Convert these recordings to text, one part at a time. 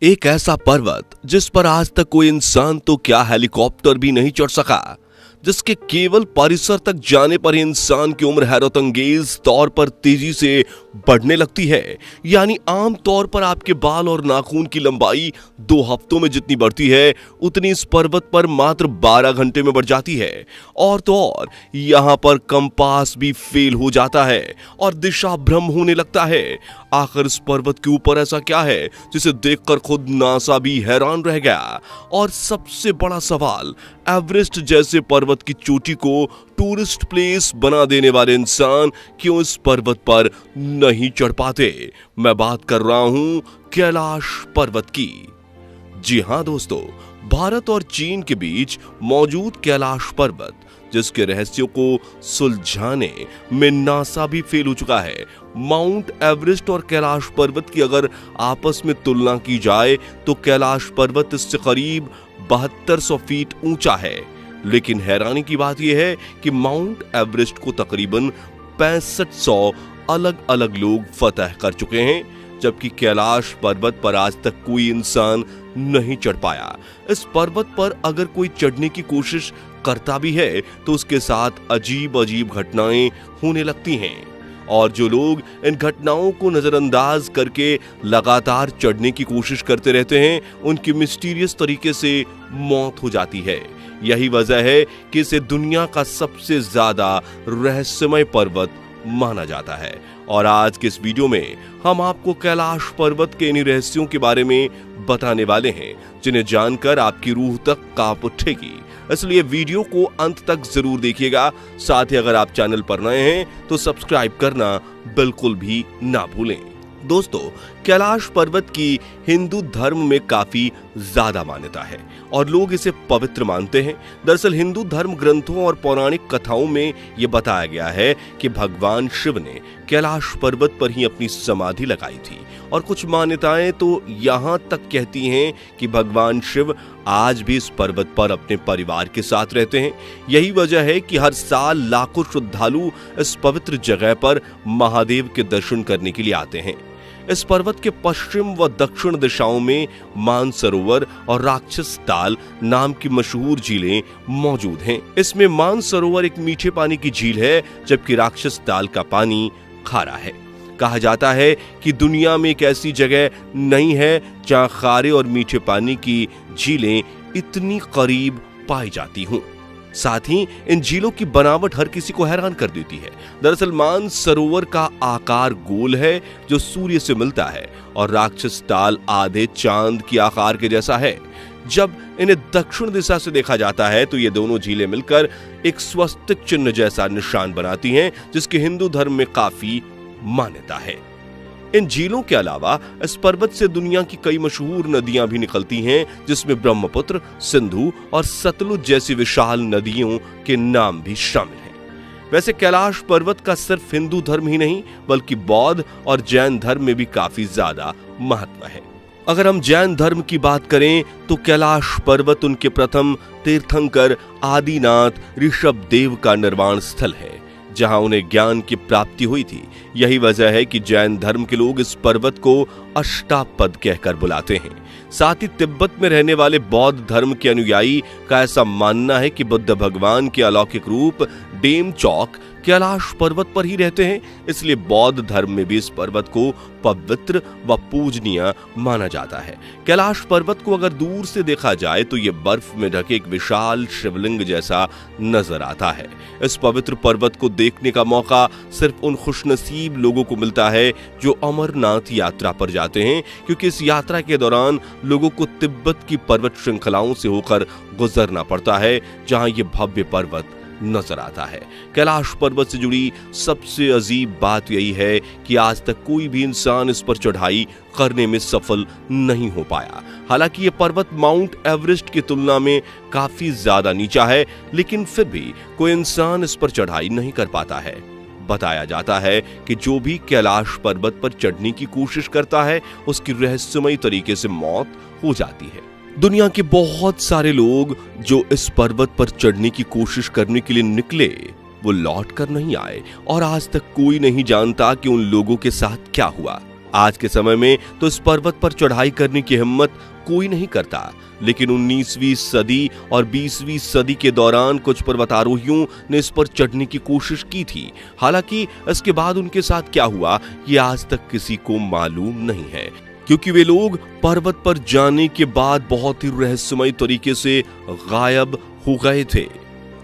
एक ऐसा पर्वत जिस पर आज तक कोई इंसान तो क्या हेलीकॉप्टर भी नहीं चढ़ सका, जिसके केवल परिसर तक जाने पर ही इंसान की उम्र हैरतअंगेज तौर पर तेजी से बढ़ने लगती है। यानी आम तौर पर आपके बाल और नाखून की लंबाई 2 हफ्तों में जितनी बढ़ती है, उतनी इस पर्वत पर मात्र 12 घंटे में बढ़ जाती है। और तो और यहां पर कंपास भी फेल हो जाता है और दिशा भ्रम होने लगता है। आखिर इस पर्वत के ऊपर ऐसा क्या है जिसे देखकर खुद नासा भी हैरान रह गया। और सबसे बड़ा सवाल, एवरेस्ट जैसे पर्वत की चोटी को टूरिस्ट प्लेस बना देने वाले इंसान क्यों इस पर्वत पर नहीं चढ़ पाते। मैं बात कर रहा हूं कैलाश पर्वत की। जी हां दोस्तों, भारत और चीन के बीच मौजूद कैलाश पर्वत, जिसके रहस्यों को सुलझाने में नासा भी फेल हो चुका है। माउंट एवरेस्ट और कैलाश पर्वत की अगर आपस में तुलना की जाए तो कैलाश पर्वत इससे करीब 7200 फीट ऊंचा है। लेकिन हैरानी की बात यह है कि माउंट एवरेस्ट को तकरीबन 6500 अलग अलग लोग फतह कर चुके हैं, जबकि कैलाश पर्वत पर आज तक कोई इंसान नहीं चढ़ पाया। इस पर्वत पर अगर कोई चढ़ने की कोशिश करता भी है तो उसके साथ अजीब अजीब घटनाएं होने लगती हैं, और जो लोग इन घटनाओं को नजरअंदाज करके लगातार चढ़ने की कोशिश करते रहते हैं, उनकी मिस्टीरियस तरीके से मौत हो जाती है। यही वजह है कि इसे दुनिया का सबसे ज्यादा रहस्यमय पर्वत माना जाता है। और आज के इस वीडियो में हम आपको कैलाश पर्वत के इन रहस्यों के बारे में बताने वाले हैं, जिन्हें जानकर आपकी रूह तक कांप उठेगी। इसलिए वीडियो को अंत तक जरूर देखिएगा। साथ ही अगर आप चैनल पर नए हैं तो सब्सक्राइब करना बिल्कुल भी ना भूलें। दोस्तों, कैलाश पर्वत की हिंदू धर्म में काफी ज्यादा मान्यता है और लोग इसे पवित्र मानते हैं। दरअसल हिंदू धर्म ग्रंथों और पौराणिक कथाओं में यह बताया गया है कि भगवान शिव ने कैलाश पर्वत पर ही अपनी समाधि लगाई थी, और कुछ मान्यताएं तो यहां तक कहती हैं कि भगवान शिव आज भी इस पर्वत पर अपने परिवार के साथ रहते हैं। यही वजह है कि हर साल लाखों श्रद्धालु इस पवित्र जगह पर महादेव के दर्शन करने के लिए आते हैं। इस पर्वत के पश्चिम व दक्षिण दिशाओं में मानसरोवर और राक्षस ताल नाम की मशहूर झीलें मौजूद हैं। इसमें मानसरोवर एक मीठे पानी की झील है, जबकि राक्षस ताल का पानी खारा है। कहा जाता है कि दुनिया में एक ऐसी जगह नहीं है जहां खारे और मीठे पानी की झीलें इतनी करीब पाई जाती हों। साथ ही इन झीलों की बनावट हर किसी को हैरान कर देती है। दरअसल मानसरोवर का आकार गोल है जो सूर्य से मिलता है, और राक्षस ताल आधे चांद के आकार के जैसा है। जब इन्हें दक्षिण दिशा से देखा जाता है तो ये दोनों झीलें मिलकर एक स्वस्तिक चिन्ह जैसा निशान बनाती हैं, जिसके हिंदू धर्म में काफी मान्यता है। इन झीलों के अलावा इस पर्वत से दुनिया की कई मशहूर नदियां भी निकलती हैं, जिसमें ब्रह्मपुत्र, सिंधु और सतलुज जैसी विशाल नदियों के नाम भी शामिल हैं। वैसे कैलाश पर्वत का सिर्फ हिंदू धर्म ही नहीं, बल्कि बौद्ध और जैन धर्म में भी काफी ज्यादा महत्व है। अगर हम जैन धर्म की बात करें तो कैलाश पर्वत उनके प्रथम तीर्थंकर आदिनाथ ऋषभदेव का निर्वाण स्थल है, जहां उन्हें ज्ञान की प्राप्ति हुई थी। यही वजह है कि जैन धर्म के लोग इस पर्वत को अष्टापद कहकर बुलाते हैं। साथ ही तिब्बत में रहने वाले बौद्ध धर्म के अनुयायी का ऐसा मानना है कि बुद्ध भगवान के अलौकिक रूप डेमचौक कैलाश पर्वत पर ही रहते हैं। इसलिए बौद्ध धर्म में भी इस पर्वत को पवित्र व पूजनीय माना जाता है। कैलाश पर्वत को अगर दूर से देखा जाए तो यह बर्फ में ढके एक विशाल शिवलिंग जैसा नजर आता है। इस पवित्र पर्वत को देखने का मौका सिर्फ उन खुशनसीब लोगों को मिलता है जो अमरनाथ यात्रा पर जाते हैं, क्योंकि इस यात्रा के दौरान लोगों को तिब्बत की पर्वत श्रृंखलाओं से होकर गुजरना पड़ता है, जहां यह भव्य पर्वत नजर आता है। कैलाश पर्वत से जुड़ी सबसे अजीब बात यही है कि आज तक कोई भी इंसान इस पर चढ़ाई करने में सफल नहीं हो पाया। हालांकि यह पर्वत माउंट एवरेस्ट की तुलना में काफी ज्यादा नीचा है, लेकिन फिर भी कोई इंसान इस पर चढ़ाई नहीं कर पाता है। बताया जाता है कि जो भी कैलाश पर्वत पर चढ़ने की कोशिश करता है, उसकी रहस्यमय तरीके से मौत हो जाती है। दुनिया के बहुत सारे लोग जो इस पर्वत पर चढ़ने की कोशिश करने के लिए निकले, वो लौट कर नहीं आए, और आज तक कोई नहीं जानता कि उन लोगों के साथ क्या हुआ। आज के समय में तो इस पर्वत पर चढ़ाई करने की हिम्मत कोई नहीं करता, लेकिन 19वीं सदी और 20वीं सदी के दौरान कुछ पर्वतारोहियों ने इस पर चढ़ने की कोशिश की थी। हालांकि इसके बाद उनके साथ क्या हुआ ये आज तक किसी को मालूम नहीं है, क्योंकि वे लोग पर्वत पर जाने के बाद बहुत ही रहस्यमय तरीके से गायब हो गए थे।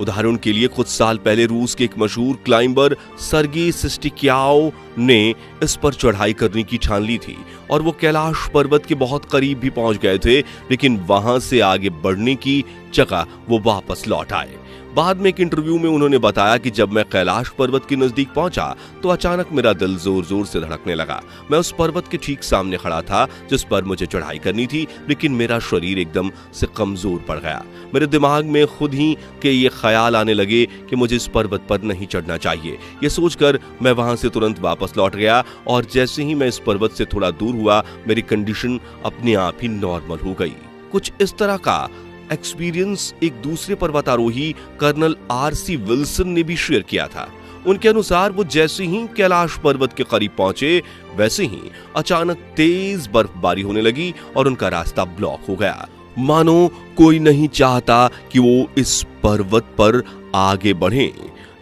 उदाहरण के लिए कुछ साल पहले रूस के एक मशहूर क्लाइंबर सर्गी सिस्टिक्याओ ने इस पर चढ़ाई करने की ठान ली थी और वो कैलाश पर्वत के बहुत करीब भी पहुंच गए थे, लेकिन वहां से आगे बढ़ने की जगह वो वापस लौट आए। बाद में एक इंटरव्यू में उन्होंने बताया कि जब मैं कैलाश पर्वत के नजदीक पहुंचा तो अचानक मेरा दिल जोर जोर से धड़कने लगा। मैं उस पर्वत के ठीक सामने खड़ा था जिस पर मुझे चढ़ाई करनी थी, लेकिन मेरा शरीर एकदम से कमजोर पड़ गया। मेरे दिमाग में खुद ही के ये ख्याल आने लगे कि मुझे इस पर्वत पर नहीं चढ़ना चाहिए। ये सोचकर मैं वहां से तुरंत वापस लौट गया और जैसे ही मैं इस पर्वत से थोड़ा दूर हुआ मेरी कंडीशन अपने आप ही नॉर्मल हो गई। कुछ इस तरह का एक्सपीरियंस एक दूसरे पर्वतारोही कर्नल आर.सी. विल्सन ने भी शेयर किया था। उनके अनुसार वो जैसे ही कैलाश पर्वत के करीब पहुंचे वैसे ही अचानक तेज बर्फबारी होने लगी और उनका रास्ता ब्लॉक हो गया, मानो कोई नहीं चाहता कि वो इस पर्वत पर आगे बढ़ें।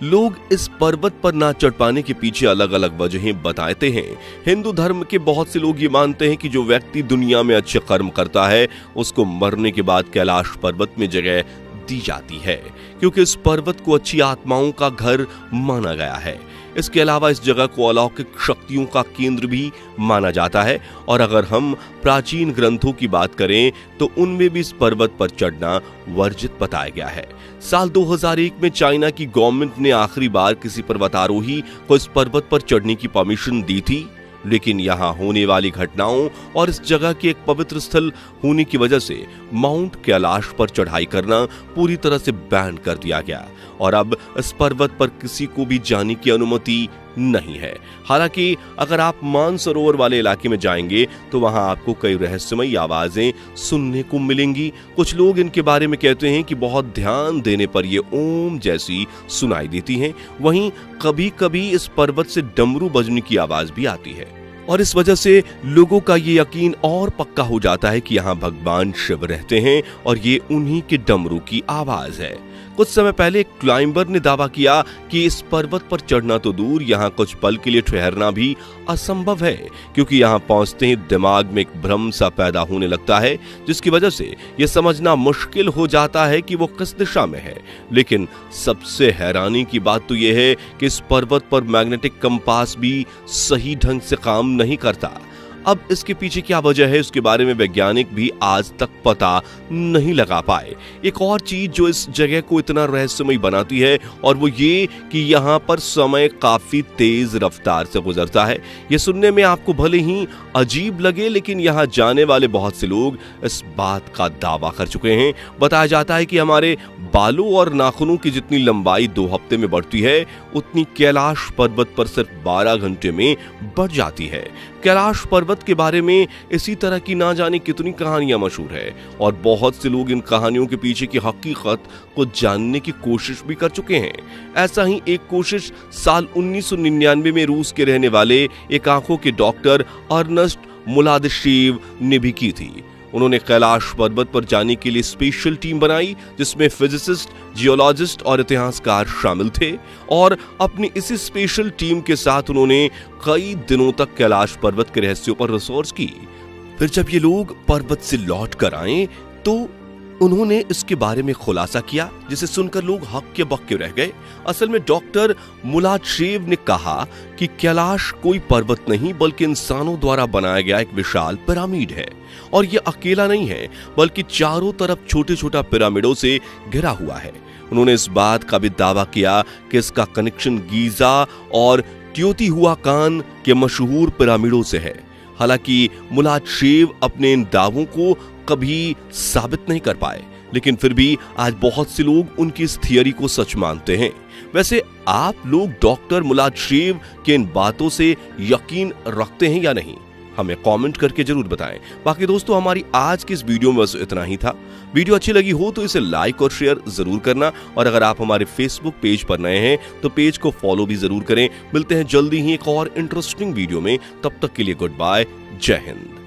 लोग इस पर्वत पर ना चढ़ पाने के पीछे अलग अलग वजहें बताते हैं। हिंदू धर्म के बहुत से लोग ये मानते हैं कि जो व्यक्ति दुनिया में अच्छे कर्म करता है उसको मरने के बाद कैलाश पर्वत में जगह दी जाती है, क्योंकि इस पर्वत को अच्छी आत्माओं का घर माना गया है। इसके अलावा इस जगह को अलौकिक शक्तियों का केंद्र भी माना जाता है और अगर हम प्राचीन ग्रंथों की बात करें तो उनमें भी इस पर्वत पर चढ़ना वर्जित बताया गया है। साल 2001 में चाइना की गवर्नमेंट ने आखिरी बार किसी पर्वतारोही को इस पर्वत पर चढ़ने की परमिशन दी थी, लेकिन यहाँ होने वाली घटनाओं और इस जगह के एक पवित्र स्थल होने की वजह से माउंट कैलाश पर चढ़ाई करना पूरी तरह से बैन कर दिया गया और अब इस पर्वत पर किसी को भी जाने की अनुमति नहीं है। हालांकि अगर आप मानसरोवर वाले इलाके में जाएंगे तो वहां आपको कई रहस्यमयी आवाजें सुनने को मिलेंगी। कुछ लोग इनके बारे में कहते हैं कि बहुत ध्यान देने पर ये ओम जैसी सुनाई देती हैं। वहीं कभी कभी इस पर्वत से डमरू बजने की आवाज भी आती है और इस वजह से लोगों का ये यकीन और पक्का हो जाता है कि यहाँ भगवान शिव रहते हैं और ये उन्हीं के डमरू की आवाज है। कुछ समय पहले एक क्लाइंबर ने दावा किया कि इस पर्वत पर चढ़ना तो दूर, यहाँ कुछ पल के लिए ठहरना भी असंभव है, क्योंकि यहाँ पहुंचते ही दिमाग में एक भ्रम सा पैदा होने लगता है जिसकी वजह से यह समझना मुश्किल हो जाता है कि वो किस दिशा में है। लेकिन सबसे हैरानी की बात तो यह है कि इस पर्वत पर मैग्नेटिक कंपास भी सही ढंग से काम नहीं करता। अब इसके पीछे क्या वजह है उसके बारे में वैज्ञानिक भी आज तक पता नहीं लगा पाए। एक और चीज जो इस जगह को इतना रहस्यमय बनाती है और वो ये कि यहाँ पर समय काफी तेज रफ्तार से गुजरता है। ये सुनने में आपको भले ही अजीब लगे, लेकिन यहाँ जाने वाले बहुत से लोग इस बात का दावा कर चुके हैं। बताया जाता है कि हमारे बालों और नाखूनों की जितनी लंबाई 2 हफ्ते में बढ़ती है उतनी कैलाश पर्वत पर सिर्फ 12 घंटे में बढ़ जाती है। कैलाश पर्वत के बारे में इसी तरह की ना जाने कितनी कहानियां मशहूर है और बहुत से लोग इन कहानियों के पीछे की हकीकत को जानने की कोशिश भी कर चुके हैं। ऐसा ही एक कोशिश साल 1999 में रूस के रहने वाले एक आंखों के डॉक्टर अर्नस्ट मुलादशेव ने भी की थी। उन्होंने कैलाश पर्वत पर जाने के लिए स्पेशल टीम बनाई जिसमें फिजिसिस्ट, जियोलॉजिस्ट और इतिहासकार शामिल थे और अपनी इसी स्पेशल टीम के साथ उन्होंने कई दिनों तक कैलाश पर्वत के रहस्यों पर रिसर्च की। फिर जब ये लोग पर्वत से लौट कर आए तो उन्होंने इसके बारे में खुलासा किया, जिसे सुनकर लोग हक्के बक्के रह गए। असल में डॉक्टर मुलादशेव ने कहा कि कैलाश कोई पर्वत नहीं बल्कि इंसानों द्वारा बनाया गया एक विशाल पिरामिड है और ये अकेला नहीं है बल्कि चारों तरफ छोटे छोटे पिरामिडों से घिरा हुआ है। उन्होंने इस बात का भी दावा किया कि इसका कनेक्शन गीजा और टियोतिहुआकान के मशहूर पिरामिडों से है। हालांकि मुलादशेव अपने इन दावों को कभी साबित नहीं कर पाए, लेकिन फिर भी आज बहुत से लोग उनकी इस थियरी को सच मानते हैं। वैसे आप लोग डॉक्टर मुलादशेव के इन बातों से यकीन रखते हैं या नहीं? हमें कमेंट करके जरूर बताएं। बाकी दोस्तों, हमारी आज की इस वीडियो में बस इतना ही था। वीडियो अच्छी लगी हो तो इसे लाइक और शेयर जरूर करना, और अगर आप हमारे फेसबुक पेज पर नए हैं तो पेज को फॉलो भी जरूर करें। मिलते हैं जल्दी ही एक और इंटरेस्टिंग वीडियो में, तब तक के लिए गुड बाय, जय हिंद।